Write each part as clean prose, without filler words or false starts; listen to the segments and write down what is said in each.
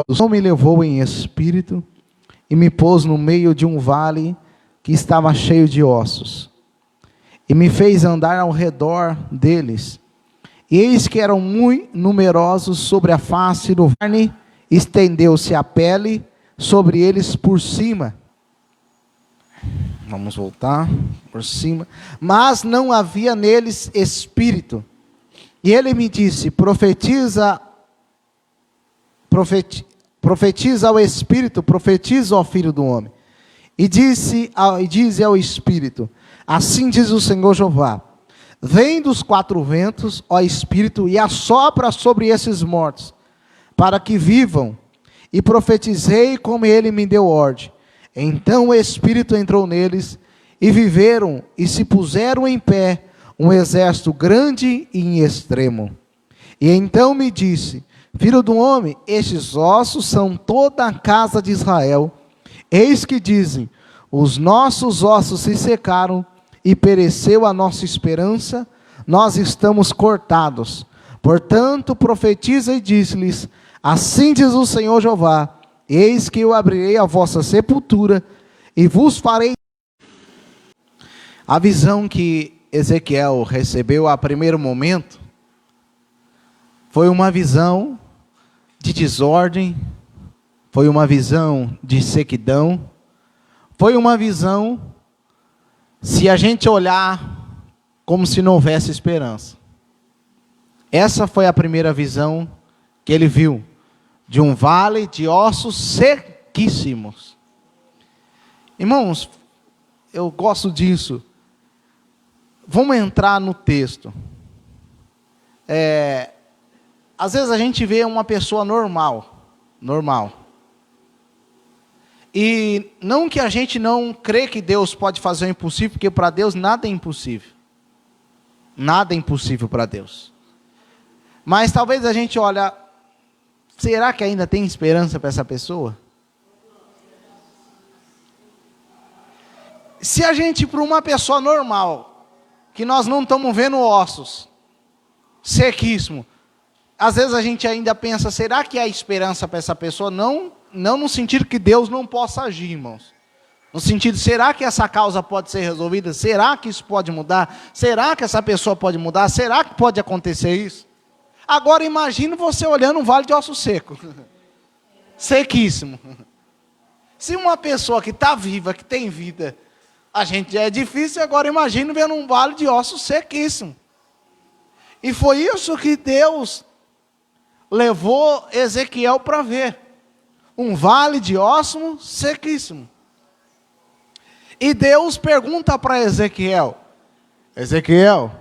O Senhor me levou em espírito e me pôs no meio de um vale que estava cheio de ossos, e me fez andar ao redor deles. E eis que eram muito numerosos sobre a face do vale, estendeu-se a pele sobre eles por cima. Vamos voltar, por cima. Mas não havia neles espírito. E ele me disse: profetiza ao Espírito, profetiza ao Filho do Homem. E dize ao Espírito: assim diz o Senhor Jeová: vem dos quatro ventos, ó Espírito, e assopra sobre esses mortos, para que vivam. E profetizei como ele me deu ordem. Então o Espírito entrou neles, e viveram, e se puseram em pé, um exército grande e em extremo. E então me disse: filho do homem, estes ossos são toda a casa de Israel. Eis que dizem: os nossos ossos se secaram, e pereceu a nossa esperança, nós estamos cortados. Portanto profetiza e diz-lhes: assim diz o Senhor Jeová: eis que eu abrirei a vossa sepultura, e vos farei. A visão que Ezequiel recebeu a primeiro momento foi uma visão de desordem, foi uma visão de sequidão, foi uma visão, se a gente olhar, como se não houvesse esperança. Essa foi a primeira visão que ele viu, de um vale de ossos sequíssimos. Irmãos, eu gosto disso. Vamos entrar no texto. Às vezes a gente vê uma pessoa normal. E não que a gente não crê que Deus pode fazer o impossível, porque para Deus nada é impossível. Nada é impossível para Deus. Mas talvez a gente olha, será que ainda tem esperança para essa pessoa? Se a gente, para uma pessoa normal, que nós não estamos vendo ossos, sequíssimo, às vezes a gente ainda pensa, será que há esperança para essa pessoa? Não no sentido que Deus não possa agir, irmãos. No sentido, será que essa causa pode ser resolvida? Será que isso pode mudar? Será que essa pessoa pode mudar? Será que pode acontecer isso? Agora imagine você olhando um vale de osso seco. Sequíssimo. Se uma pessoa que está viva, que tem vida, a gente já é difícil, agora imagine vendo um vale de ossos sequíssimo. E foi isso que Deus levou Ezequiel para ver. Um vale de ossos sequíssimo. E Deus pergunta para Ezequiel: Ezequiel,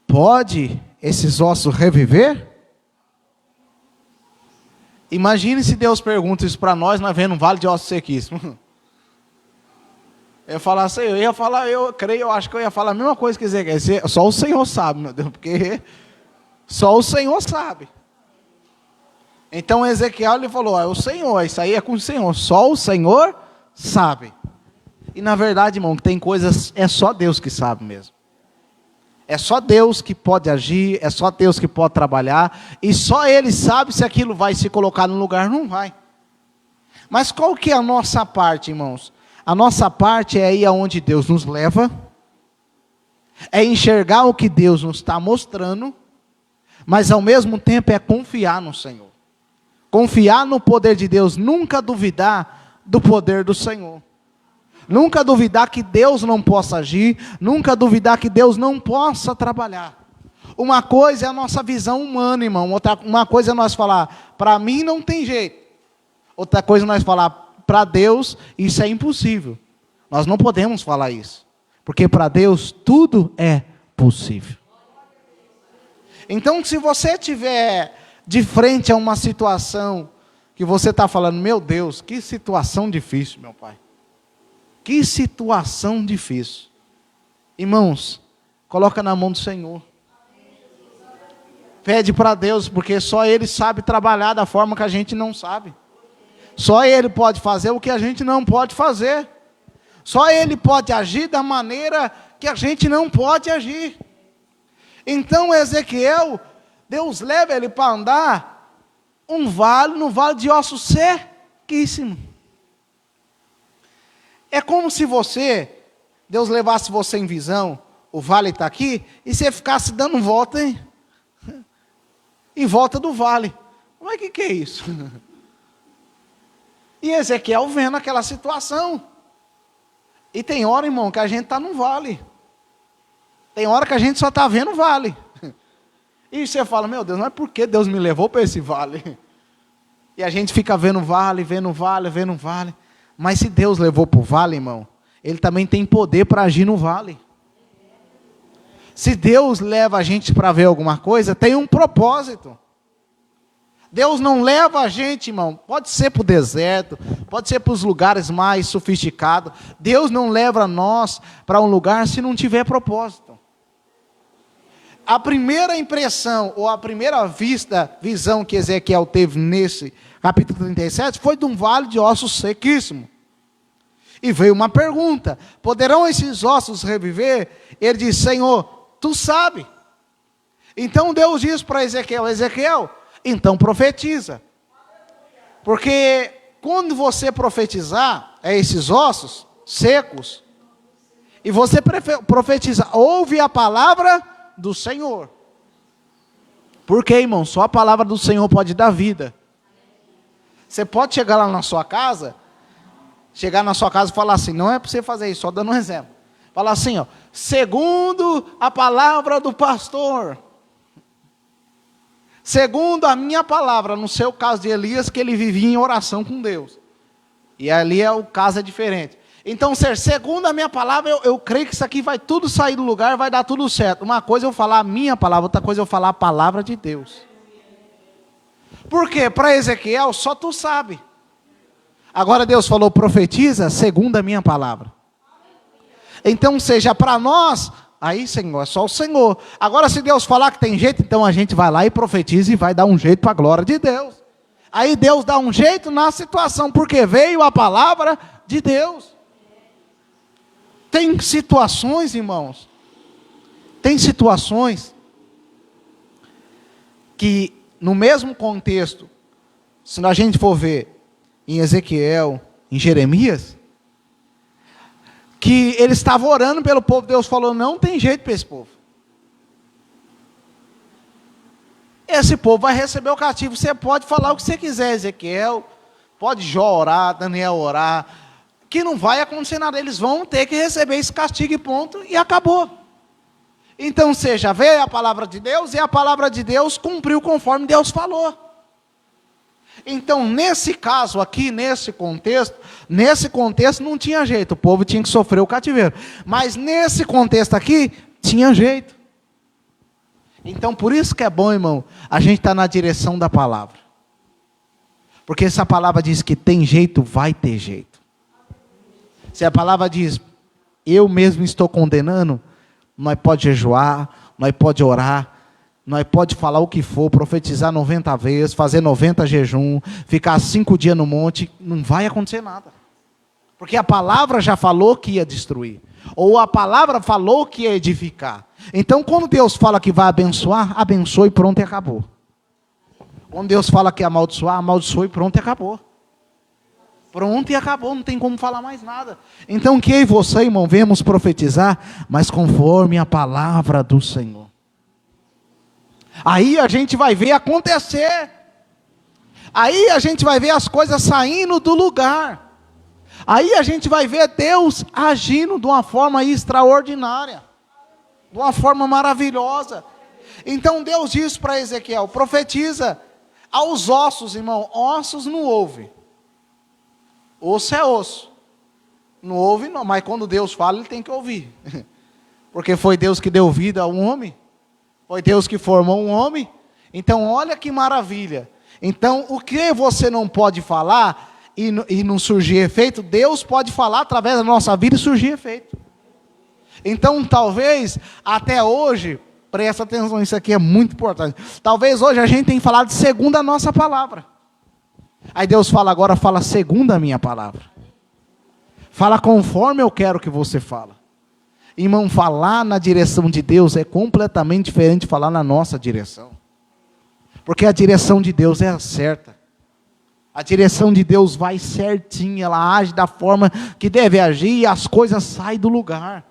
pode esses ossos reviver? Imagine se Deus pergunta isso para nós vendo um vale de ossos sequíssimo. Eu acho que eu ia falar a mesma coisa que Ezequiel. Só o Senhor sabe, meu Deus, porque só o Senhor sabe. Então Ezequiel lhe falou: o Senhor, isso aí é com o Senhor, só o Senhor sabe. E na verdade, irmão, tem coisas, é só Deus que sabe mesmo. É só Deus que pode agir, é só Deus que pode trabalhar, e só Ele sabe se aquilo vai se colocar no lugar, não vai. Mas qual que é a nossa parte, irmãos? A nossa parte é ir aonde Deus nos leva, é enxergar o que Deus nos está mostrando, mas ao mesmo tempo é confiar no Senhor. Confiar no poder de Deus, nunca duvidar do poder do Senhor. Nunca duvidar que Deus não possa agir, nunca duvidar que Deus não possa trabalhar. Uma coisa é a nossa visão humana, irmão. Uma coisa é nós falar, para mim não tem jeito. Outra coisa é nós falar, para Deus isso é impossível. Nós não podemos falar isso. Porque para Deus tudo é possível. Então, se você estiver de frente a uma situação que você está falando, meu Deus, que situação difícil, meu pai. Que situação difícil. Irmãos, coloca na mão do Senhor. Pede para Deus, porque só Ele sabe trabalhar da forma que a gente não sabe. Só Ele pode fazer o que a gente não pode fazer. Só Ele pode agir da maneira que a gente não pode agir. Então Ezequiel, Deus leva ele para andar um vale, no vale de ossos sequíssimos. É como se Deus levasse você em visão, o vale está aqui, e você ficasse dando volta, hein? Em volta do vale. Mas o que é isso? E Ezequiel vendo aquela situação. E tem hora, irmão, que a gente está no vale. Tem hora que a gente só está vendo o vale. E você fala, meu Deus, mas por que Deus me levou para esse vale? E a gente fica vendo o vale, vendo o vale, vendo o vale. Mas se Deus levou para o vale, irmão, Ele também tem poder para agir no vale. Se Deus leva a gente para ver alguma coisa, tem um propósito. Deus não leva a gente, irmão, pode ser para o deserto, pode ser para os lugares mais sofisticados. Deus não leva nós para um lugar se não tiver propósito. A primeira impressão, ou a primeira visão que Ezequiel teve nesse capítulo 37, foi de um vale de ossos sequíssimos. E veio uma pergunta, poderão esses ossos reviver? Ele disse, Senhor, Tu sabe. Então Deus diz para Ezequiel, Ezequiel, então profetiza. Porque quando você profetizar, esses ossos secos, e você profetiza, ouve a palavra do Senhor. Porque, irmão, só a palavra do Senhor pode dar vida. Você pode chegar lá na sua casa, e falar assim, não é para você fazer isso, só dando um exemplo. Falar assim, ó, segundo a palavra do pastor, segundo a minha palavra, no seu caso de Elias, que ele vivia em oração com Deus. E ali o caso é diferente. Então, segundo a minha palavra, eu creio que isso aqui vai tudo sair do lugar, vai dar tudo certo. Uma coisa é eu falar a minha palavra, outra coisa é eu falar a palavra de Deus. Por quê? Para Ezequiel, só tu sabe. Agora Deus falou, profetiza segundo a minha palavra. Então, seja para nós, aí, Senhor, é só o Senhor. Agora, se Deus falar que tem jeito, então a gente vai lá e profetiza e vai dar um jeito para a glória de Deus. Aí Deus dá um jeito na situação, porque veio a palavra de Deus. Tem situações, irmãos, que no mesmo contexto, se a gente for ver em Ezequiel, em Jeremias, que ele estava orando pelo povo, Deus falou, não tem jeito para esse povo. Esse povo vai receber o cativo, você pode falar o que você quiser, Ezequiel, pode Jó orar, Daniel orar, que não vai acontecer nada, eles vão ter que receber esse castigo e ponto, e acabou. Então, seja, veio a palavra de Deus, e a palavra de Deus cumpriu conforme Deus falou. Então, nesse caso aqui, nesse contexto não tinha jeito, o povo tinha que sofrer o cativeiro. Mas nesse contexto aqui, tinha jeito. Então, por isso que é bom, irmão, a gente estar na direção da palavra. Porque se a palavra diz que tem jeito, vai ter jeito. Se a palavra diz, eu mesmo estou condenando, nós pode jejuar, nós pode orar, nós pode falar o que for, profetizar 90 vezes, fazer 90 jejum, ficar 5 dias no monte, não vai acontecer nada. Porque a palavra já falou que ia destruir. Ou a palavra falou que ia edificar. Então, quando Deus fala que vai abençoar, abençoe e pronto e acabou. Quando Deus fala que amaldiçoar, amaldiçoe e pronto e acabou. Pronto e acabou, não tem como falar mais nada. Então, que eu e você, irmão, vemos profetizar, mas conforme a palavra do Senhor. Aí a gente vai ver acontecer. Aí a gente vai ver as coisas saindo do lugar. Aí a gente vai ver Deus agindo de uma forma extraordinária. De uma forma maravilhosa. Então Deus diz para Ezequiel, profetiza aos ossos, irmão. Ossos não ouve. Osso é osso. Não ouve não, mas quando Deus fala, ele tem que ouvir. Porque foi Deus que deu vida a um homem. Foi Deus que formou um homem. Então olha que maravilha. Então o que você não pode falar e não surgir efeito, Deus pode falar através da nossa vida e surgir efeito. Então talvez até hoje, presta atenção, isso aqui é muito importante. Talvez hoje a gente tenha falado segundo a nossa palavra. Aí Deus fala agora, fala segundo a minha palavra. Fala conforme eu quero que você fala. Irmão, falar na direção de Deus é completamente diferente de falar na nossa direção. Porque a direção de Deus é certa. A direção de Deus vai certinha, ela age da forma que deve agir e as coisas saem do lugar.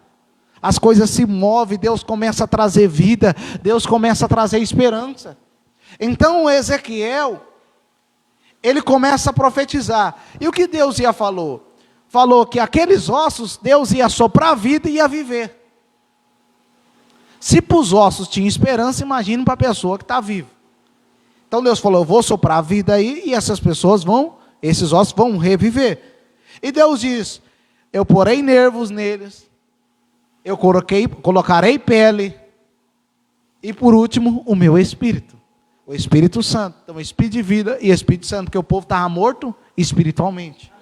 As coisas se movem, Deus começa a trazer vida, Deus começa a trazer esperança. Então Ezequiel, ele começa a profetizar. E o que Deus falou? Falou que aqueles ossos, Deus ia soprar a vida e ia viver. Se para os ossos tinha esperança, imagine para a pessoa que está viva. Então Deus falou, eu vou soprar a vida aí, e esses ossos vão reviver. E Deus diz, eu porei nervos neles, eu colocarei pele, e por último, o meu Espírito. O Espírito Santo. Então, Espírito de vida e Espírito Santo, porque o povo estava morto espiritualmente.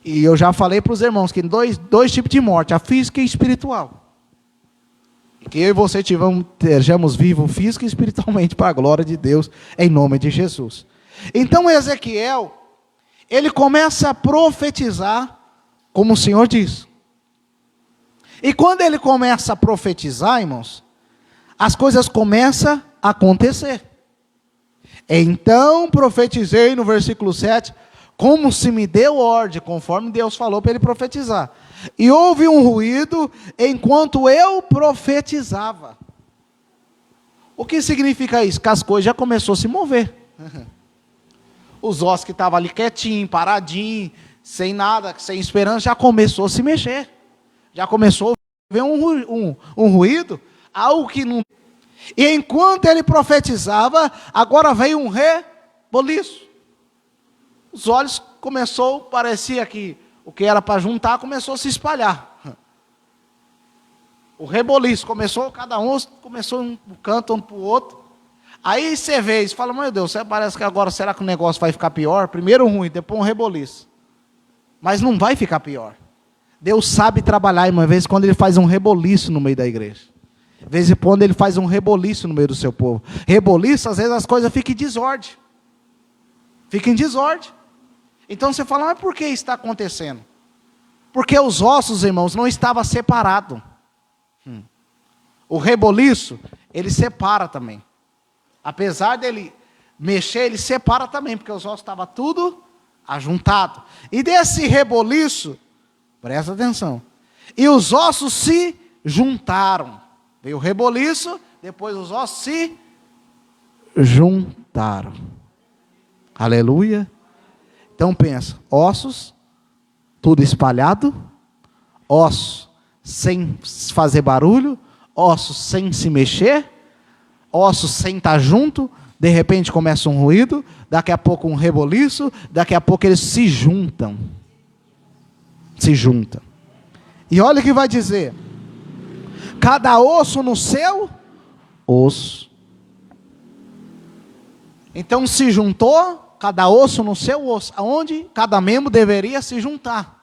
E eu já falei para os irmãos que dois tipos de morte, a física e a espiritual. Que eu e você estejamos vivos física e espiritualmente para a glória de Deus, em nome de Jesus. Então Ezequiel, ele começa a profetizar, como o Senhor diz. E quando ele começa a profetizar, irmãos, as coisas começam a acontecer. Então profetizei no versículo 7, como se me deu ordem, conforme Deus falou para ele profetizar. E houve um ruído enquanto eu profetizava. O que significa isso? Que as coisas já começaram a se mover. Os ossos que estavam ali quietinhos, paradinhos, sem nada, sem esperança, já começou a se mexer. Já começou a ver um ruído, algo que não... E enquanto ele profetizava, agora veio um reboliço. Os olhos começou, parecia que o que era para juntar começou a se espalhar. O reboliço começou, cada um começou um canto, um para o outro. Aí você vê e fala, meu Deus, parece que agora, será que o negócio vai ficar pior? Primeiro ruim, depois um reboliço. Mas não vai ficar pior. Deus sabe trabalhar, irmão, às vezes quando ele faz um reboliço no meio da igreja. De vez em quando ele faz um reboliço no meio do seu povo. Reboliço, às vezes as coisas ficam em desordem. Ficam em desordem. Então você fala, mas por que isso está acontecendo? Porque os ossos, irmãos, não estavam separados. O reboliço, ele separa também. Apesar dele mexer, ele separa também, porque os ossos estavam tudo ajuntado. E desse reboliço, presta atenção, e os ossos se juntaram. Veio o reboliço, depois os ossos se juntaram. Aleluia. Então pensa, ossos, tudo espalhado, ossos sem fazer barulho, ossos sem se mexer, ossos sem estar junto, de repente começa um ruído, daqui a pouco um reboliço, daqui a pouco eles se juntam. Se juntam. E olha o que vai dizer, cada osso no seu osso. Então se juntou, cada osso no seu osso, aonde cada membro deveria se juntar.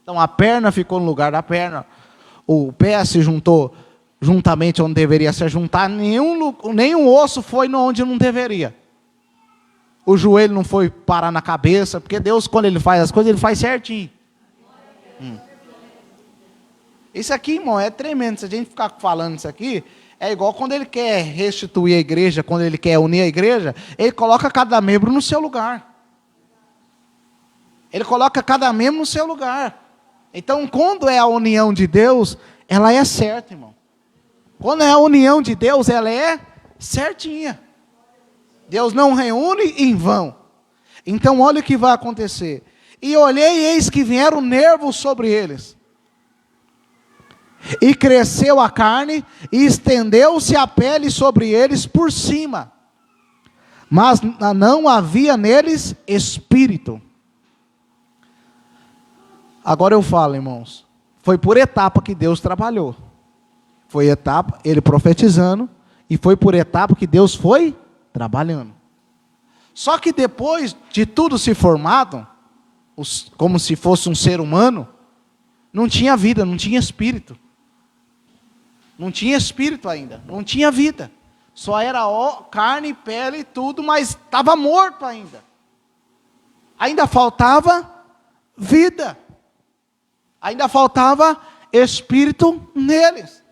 Então a perna ficou no lugar da perna, o pé se juntou juntamente onde deveria se juntar, nenhum osso foi onde não deveria. O joelho não foi parar na cabeça, porque Deus, quando Ele faz as coisas, Ele faz certinho. Isso aqui, irmão, é tremendo. Se a gente ficar falando isso aqui, é igual quando Ele quer restituir a igreja, quando Ele quer unir a igreja, Ele coloca cada membro no seu lugar. Ele coloca cada membro no seu lugar. Então, quando é a união de Deus, ela é certa, irmão. Quando é a união de Deus, ela é certinha. Deus não reúne em vão. Então, olha o que vai acontecer. E olhei, e eis que vieram nervos sobre eles. E cresceu a carne, e estendeu-se a pele sobre eles por cima. Mas não havia neles espírito. Agora eu falo, irmãos. Foi por etapa que Deus trabalhou. Foi etapa, ele profetizando, e foi por etapa que Deus foi trabalhando. Só que depois de tudo se formado, como se fosse um ser humano, não tinha vida, não tinha espírito. Não tinha espírito ainda, não tinha vida. Só era carne, pele e tudo, mas estava morto ainda. Ainda faltava vida. Ainda faltava espírito neles.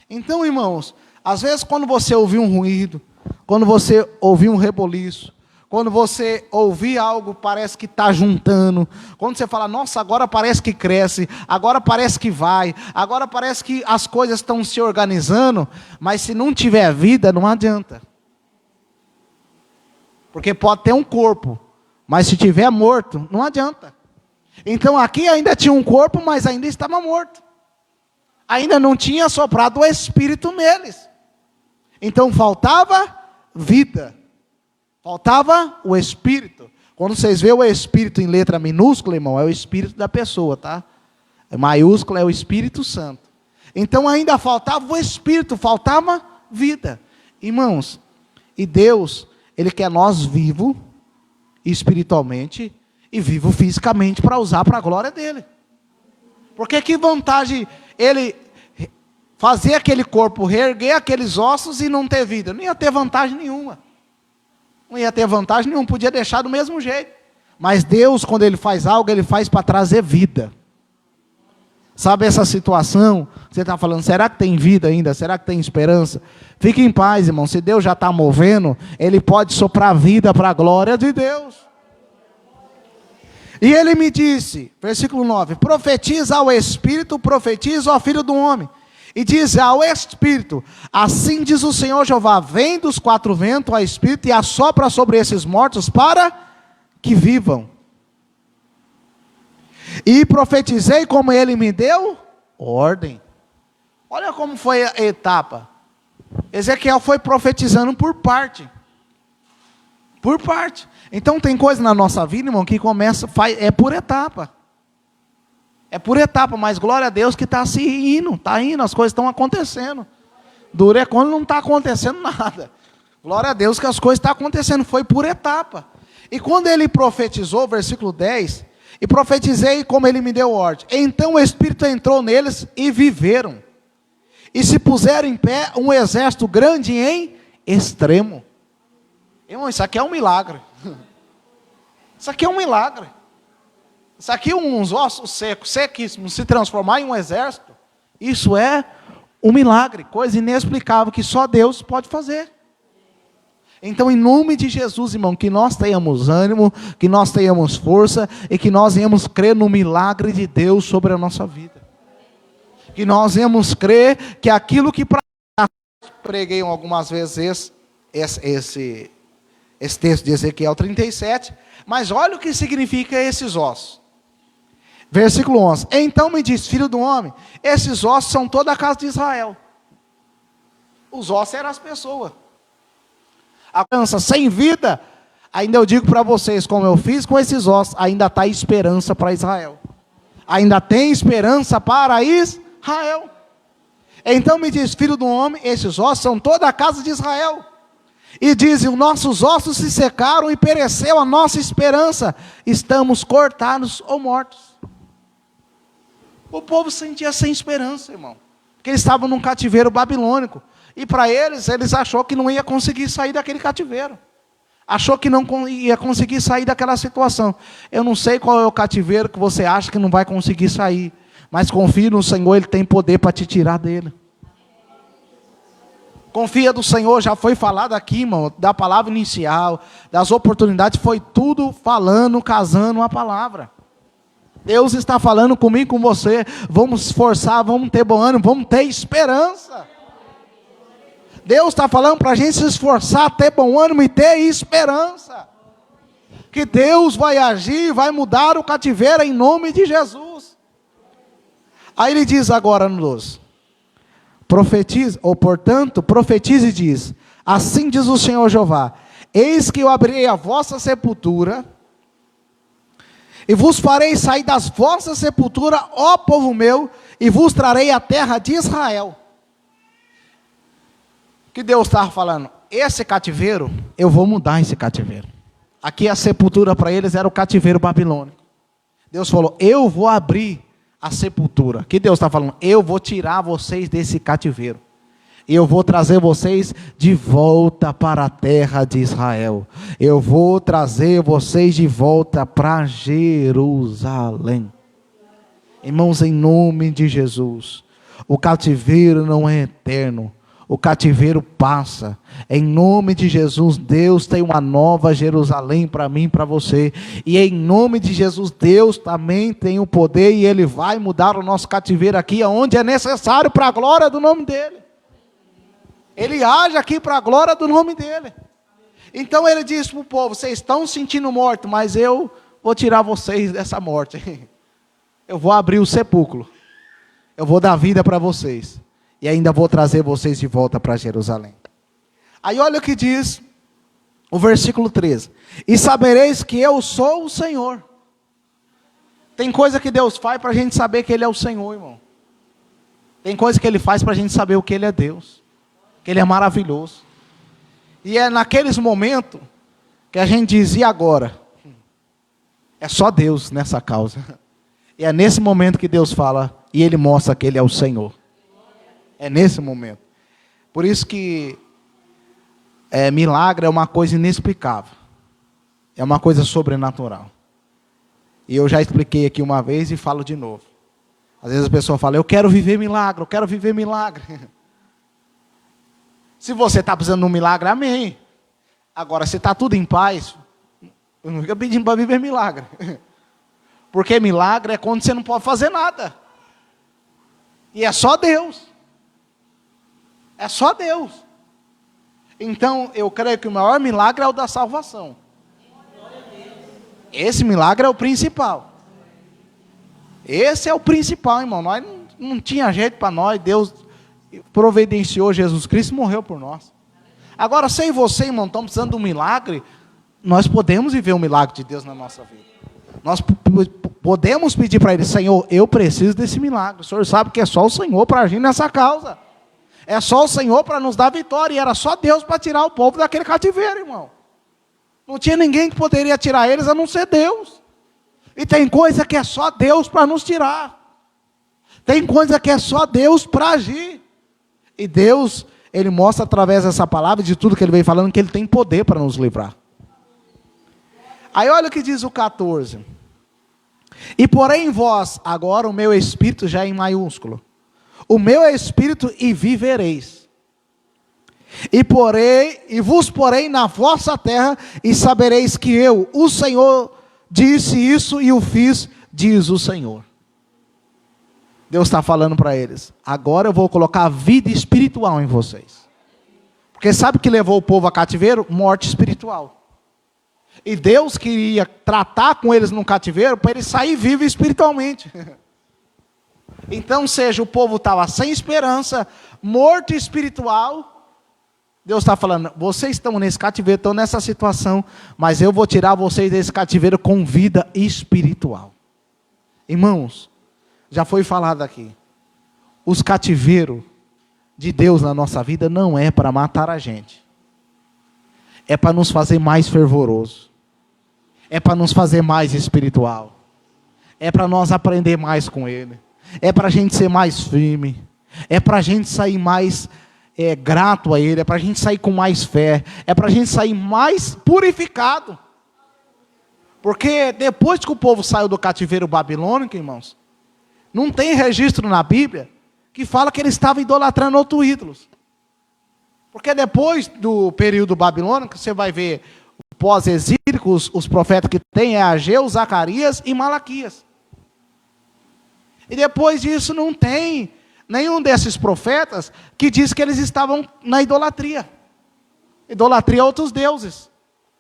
Então, irmãos, às vezes quando você ouvir um ruído, quando você ouvir um reboliço, quando você ouvir algo, parece que está juntando, quando você fala, nossa, agora parece que cresce, agora parece que vai, agora parece que as coisas estão se organizando, mas se não tiver vida, não adianta. Porque pode ter um corpo, mas se tiver morto, não adianta. Então aqui ainda tinha um corpo, mas ainda estava morto. Ainda não tinha soprado o Espírito neles. Então faltava vida. Faltava o Espírito. Quando vocês veem o Espírito em letra minúscula, irmão, é o Espírito da pessoa, tá? Maiúscula é o Espírito Santo. Então ainda faltava o Espírito, faltava vida. Irmãos, e Deus, Ele quer nós vivos, espiritualmente, e vivo fisicamente, para usar para a glória dEle. Porque que vantagem Ele fazer aquele corpo, reerguer aqueles ossos e não ter vida? Não ia ter vantagem nenhuma. Não ia ter vantagem nenhuma, podia deixar do mesmo jeito. Mas Deus, quando Ele faz algo, Ele faz para trazer vida. Sabe essa situação? Você está falando, será que tem vida ainda? Será que tem esperança? Fique em paz, irmão. Se Deus já está movendo, Ele pode soprar vida para a glória de Deus. E Ele me disse, versículo 9, profetiza ao Espírito, profetiza ao Filho do Homem. E diz ao Espírito, assim diz o Senhor Jeová, vem dos quatro ventos ao Espírito e assopra sobre esses mortos para que vivam. E profetizei como Ele me deu ordem. Olha como foi a etapa. Ezequiel foi profetizando por parte. Por parte. Então tem coisa na nossa vida, irmão, que começa, é por etapa. É por etapa, mas glória a Deus que está se indo, as coisas estão acontecendo. Dura é quando não está acontecendo nada. Glória a Deus que as coisas estão acontecendo, foi por etapa. E quando ele profetizou, versículo 10, e profetizei como ele me deu ordem. Então o Espírito entrou neles e viveram. E se puseram em pé um exército grande em extremo. Irmão, isso aqui é um milagre. Isso aqui é um milagre. Isso aqui, uns ossos secos, sequíssimos, se transformar em um exército, isso é um milagre, coisa inexplicável que só Deus pode fazer. Então, em nome de Jesus, irmão, que nós tenhamos ânimo, que nós tenhamos força e que nós venhamos crer no milagre de Deus sobre a nossa vida. Que nós venhamos crer que aquilo que preguei algumas vezes esse texto de Ezequiel 37, mas olha o que significa esses ossos. Versículo 11, então me diz, filho do homem, esses ossos são toda a casa de Israel. Os ossos eram as pessoas. A criança sem vida, ainda eu digo para vocês, como eu fiz com esses ossos, ainda está esperança para Israel. Ainda tem esperança para Israel. Então me diz, filho do homem, esses ossos são toda a casa de Israel. E dizem, nossos ossos se secaram e pereceu a nossa esperança. Estamos cortados ou mortos. O povo sentia sem esperança, irmão. Porque eles estavam num cativeiro babilônico. E para eles achou que não ia conseguir sair daquele cativeiro. Achou que não ia conseguir sair daquela situação. Eu não sei qual é o cativeiro que você acha que não vai conseguir sair. Mas confie no Senhor, Ele tem poder para te tirar dele. Confia do Senhor, já foi falado aqui, irmão, da palavra inicial, das oportunidades, foi tudo falando, casando a palavra. Deus está falando comigo, com você, vamos esforçar, vamos ter bom ânimo, vamos ter esperança. Deus está falando para a gente se esforçar, ter bom ânimo e ter esperança. Que Deus vai agir, vai mudar o cativeiro em nome de Jesus. Aí ele diz agora no 12, profetize, ou portanto, profetize e diz, assim diz o Senhor Jeová, eis que eu abrirei a vossa sepultura, e vos farei sair das vossas sepulturas, ó povo meu, e vos trarei a terra de Israel. Que Deus estava falando, esse cativeiro, eu vou mudar esse cativeiro. Aqui a sepultura para eles era o cativeiro babilônico. Deus falou, eu vou abrir a sepultura. Que Deus está falando, eu vou tirar vocês desse cativeiro. E eu vou trazer vocês de volta para a terra de Israel. Eu vou trazer vocês de volta para Jerusalém. Irmãos, em nome de Jesus, o cativeiro não é eterno. o cativeiro passa. Em nome de Jesus, Deus tem uma nova Jerusalém para mim e para você. E em nome de Jesus, Deus também tem o poder e Ele vai mudar o nosso cativeiro aqui, onde é necessário para a glória do nome dEle. Ele age aqui para a glória do nome dEle. Então Ele diz para o povo: vocês estão sentindo morto, mas eu vou tirar vocês dessa morte. Eu vou abrir o sepulcro. Eu vou dar vida para vocês. E ainda vou trazer vocês de volta para Jerusalém. Aí olha o que diz o versículo 13. E sabereis que eu sou o Senhor. Tem coisa que Deus faz para a gente saber que Ele é o Senhor, irmão. Tem coisa que Ele faz para a gente saber o que Ele é Deus. Que Ele é maravilhoso. E é naqueles momentos que a gente diz: e agora? É só Deus nessa causa. E é nesse momento que Deus fala e Ele mostra que Ele é o Senhor. É nesse momento. Por isso que milagre é uma coisa inexplicável. É uma coisa sobrenatural. E eu já expliquei aqui uma vez e falo de novo. Às vezes a pessoa fala: eu quero viver milagre, eu quero viver milagre. Se você está precisando de um milagre, amém. Agora, se está tudo em paz, não fica pedindo para viver milagre. Porque milagre é quando você não pode fazer nada. E é só Deus. É só Deus. Então, eu creio que o maior milagre é o da salvação. Esse milagre é o principal. Esse é o principal, irmão. Nós não tinha jeito para nós. Deus providenciou Jesus Cristo e morreu por nós. Agora, se eu e você, irmão, estamos precisando de um milagre, nós podemos viver o milagre de Deus na nossa vida. Nós podemos pedir para Ele: Senhor, eu preciso desse milagre. O Senhor sabe que é só o Senhor para agir nessa causa. É só o Senhor para nos dar vitória. E era só Deus para tirar o povo daquele cativeiro, irmão. Não tinha ninguém que poderia tirar eles a não ser Deus. E tem coisa que é só Deus para nos tirar. Tem coisa que é só Deus para agir. E Deus, Ele mostra através dessa palavra, de tudo que Ele vem falando, que Ele tem poder para nos livrar. Aí olha o que diz o 14. E porém em vós, agora o meu espírito já é em maiúsculo. O meu espírito e vivereis. E vos porei na vossa terra e sabereis que eu, o Senhor, disse isso e o fiz, diz o Senhor. Deus está falando para eles: agora eu vou colocar vida espiritual em vocês. Porque sabe o que levou o povo a cativeiro? Morte espiritual. E Deus queria tratar com eles no cativeiro para eles saírem vivos espiritualmente. Então, seja o povo estava sem esperança, morto espiritual. Deus está falando: vocês estão nesse cativeiro, estão nessa situação, mas eu vou tirar vocês desse cativeiro com vida espiritual. Irmãos, já foi falado aqui, os cativeiros de Deus na nossa vida não é para matar a gente. É para nos fazer mais fervoroso. É para nos fazer mais espiritual. É para nós aprender mais com Ele. É para a gente ser mais firme. É para a gente sair mais grato a Ele. É para a gente sair com mais fé. É para a gente sair mais purificado. Porque depois que o povo saiu do cativeiro babilônico, irmãos, não tem registro na Bíblia que fala que eles estavam idolatrando outros ídolos. Porque depois do período babilônico, você vai ver pós-exílicos, os profetas que tem é Ageu, Zacarias e Malaquias. E depois disso não tem nenhum desses profetas que diz que eles estavam na idolatria. Idolatria a outros deuses.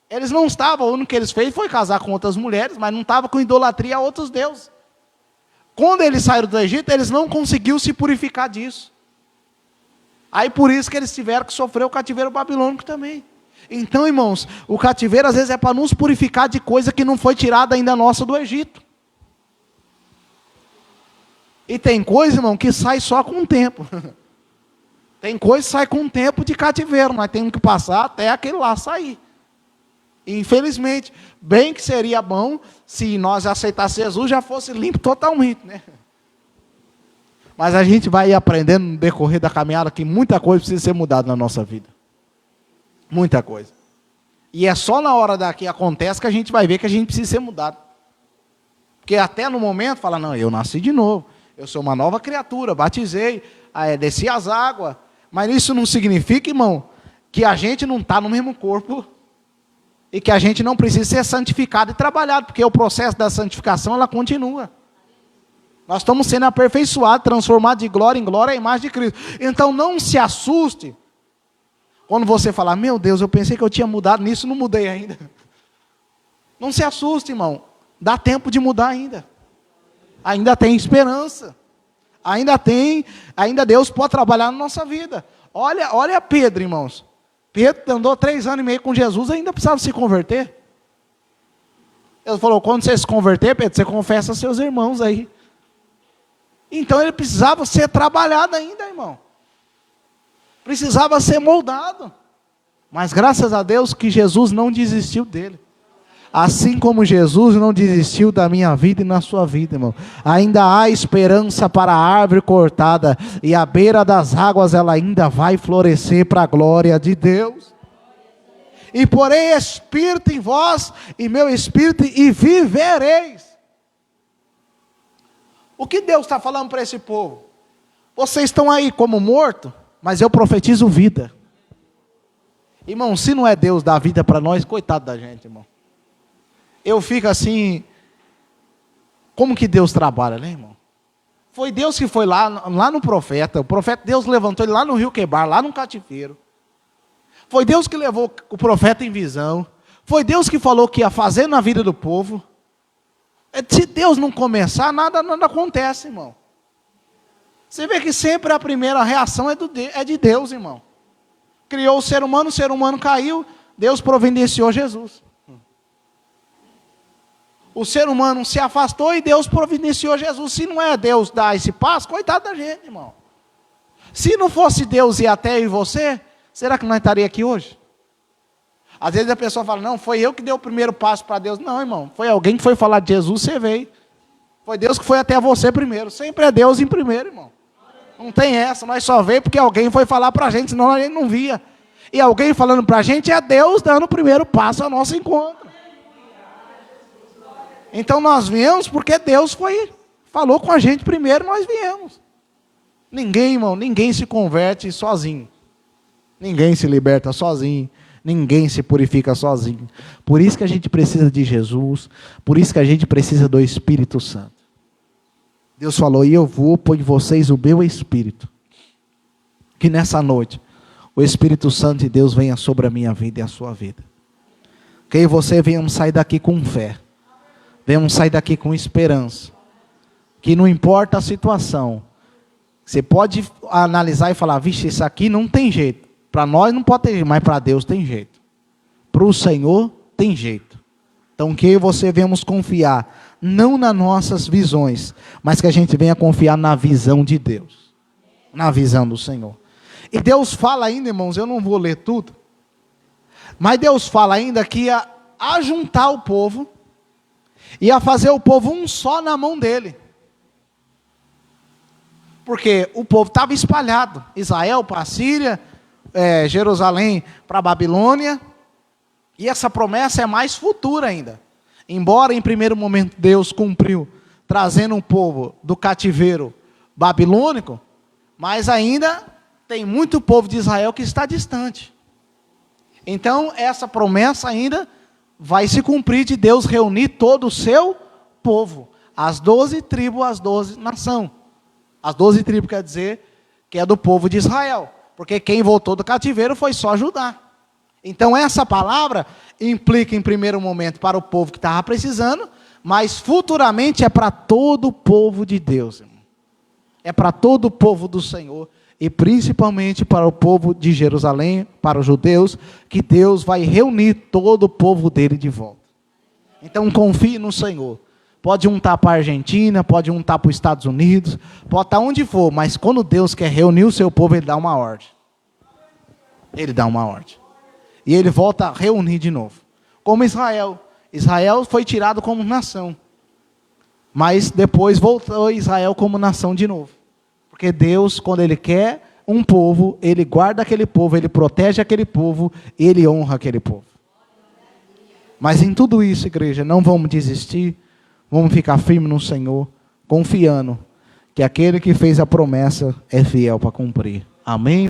Eles não estavam, o único que eles fez foi casar com outras mulheres, mas não estavam com idolatria a outros deuses. Quando eles saíram do Egito, eles não conseguiram se purificar disso. Aí por isso que eles tiveram que sofrer o cativeiro babilônico também. Então, irmãos, o cativeiro às vezes é para nos purificar de coisa que não foi tirada ainda nossa do Egito. E tem coisa, irmão, que sai só com o tempo. Tem coisa que sai com o tempo de cativeiro. Nós temos que passar até aquele lá sair. E, infelizmente, bem que seria bom se nós aceitássemos Jesus, já fosse limpo totalmente, né? Mas a gente vai aprendendo no decorrer da caminhada que muita coisa precisa ser mudada na nossa vida. Muita coisa. E é só na hora da que acontece que a gente vai ver que a gente precisa ser mudado. Porque até no momento fala: não, eu nasci de novo. Eu sou uma nova criatura, batizei, desci as águas. Mas isso não significa, irmão, que a gente não está no mesmo corpo e que a gente não precisa ser santificado e trabalhado, porque o processo da santificação, ela continua. Nós estamos sendo aperfeiçoados, transformados de glória em glória à imagem de Cristo. Então não se assuste quando você falar, meu Deus, eu pensei que eu tinha mudado, nisso não mudei ainda. Não se assuste, irmão. Dá tempo de mudar ainda. Ainda tem esperança. Ainda Deus pode trabalhar na nossa vida. Olha Pedro, irmãos. Pedro andou 3 anos e meio com Jesus, ainda precisava se converter. Ele falou, quando você se converter, Pedro, você confessa aos seus irmãos aí. Então ele precisava ser trabalhado ainda, irmão. Precisava ser moldado. Mas graças a Deus que Jesus não desistiu dele. Assim como Jesus não desistiu da minha vida e na sua vida, irmão. Ainda há esperança para a árvore cortada. E à beira das águas ela ainda vai florescer para a glória de Deus. E porém espírito em vós e meu espírito e vivereis. O que Deus está falando para esse povo? Vocês estão aí como morto, mas eu profetizo vida. Irmão, se não é Deus dar vida para nós, coitado da gente, irmão. Eu fico assim, como que Deus trabalha, né, irmão? Foi Deus que foi lá no profeta, o profeta Deus levantou ele lá no rio Quebar, lá no cativeiro. Foi Deus que levou o profeta em visão. Foi Deus que falou que ia fazer na vida do povo. Se Deus não começar, nada acontece, irmão. Você vê que sempre a primeira reação é de Deus, irmão. Criou o ser humano caiu, Deus providenciou Jesus. O ser humano se afastou e Deus providenciou Jesus. Se não é Deus dar esse passo, coitado da gente, irmão. Se não fosse Deus ir até eu e você, será que nós estaríamos aqui hoje? Às vezes a pessoa fala, não, foi eu que dei o primeiro passo para Deus. Não, irmão, foi alguém que foi falar de Jesus, você veio. Foi Deus que foi até você primeiro. Sempre é Deus em primeiro, irmão. Não tem essa, nós só veio porque alguém foi falar para a gente, senão a gente não via. E alguém falando para a gente é Deus dando o primeiro passo ao nosso encontro. Então nós viemos porque Deus falou com a gente primeiro, nós viemos. Ninguém, irmão, ninguém se converte sozinho. Ninguém se liberta sozinho. Ninguém se purifica sozinho. Por isso que a gente precisa de Jesus. Por isso que a gente precisa do Espírito Santo. Deus falou, e eu vou pôr em vocês o meu Espírito. Que nessa noite, o Espírito Santo de Deus venha sobre a minha vida e a sua vida. Que você venha sair daqui com fé. Venhamos sair daqui com esperança. Que não importa a situação. Você pode analisar e falar, vixe, isso aqui não tem jeito. Para nós não pode ter jeito, mas para Deus tem jeito. Para o Senhor tem jeito. Então que você venhamos confiar, não nas nossas visões, mas que a gente venha confiar na visão de Deus. Na visão do Senhor. E Deus fala ainda, irmãos, eu não vou ler tudo. Mas Deus fala ainda que ia ajuntar o povo. Ia fazer o povo um só na mão dele. Porque o povo estava espalhado. Israel para a Síria, Jerusalém para a Babilônia. E essa promessa é mais futura ainda. Embora em primeiro momento Deus cumpriu, trazendo um povo do cativeiro babilônico, mas ainda tem muito povo de Israel que está distante. Então essa promessa ainda vai se cumprir de Deus reunir todo o seu povo. As 12 tribos, as 12 nações. As 12 tribos quer dizer que é do povo de Israel. Porque quem voltou do cativeiro foi só Judá. Então essa palavra implica em primeiro momento para o povo que estava precisando, mas futuramente é para todo o povo de Deus. Irmão. É para todo o povo do Senhor. E principalmente para o povo de Jerusalém, para os judeus, que Deus vai reunir todo o povo dele de volta. Então confie no Senhor. Pode untar para a Argentina, pode untar para os Estados Unidos, pode estar onde for, mas quando Deus quer reunir o seu povo, Ele dá uma ordem. Ele dá uma ordem. E Ele volta a reunir de novo. Como Israel. Israel foi tirado como nação. Mas depois voltou Israel como nação de novo. Porque Deus, quando Ele quer um povo, Ele guarda aquele povo, Ele protege aquele povo, Ele honra aquele povo. Mas em tudo isso, igreja, não vamos desistir, vamos ficar firmes no Senhor, confiando que aquele que fez a promessa é fiel para cumprir. Amém?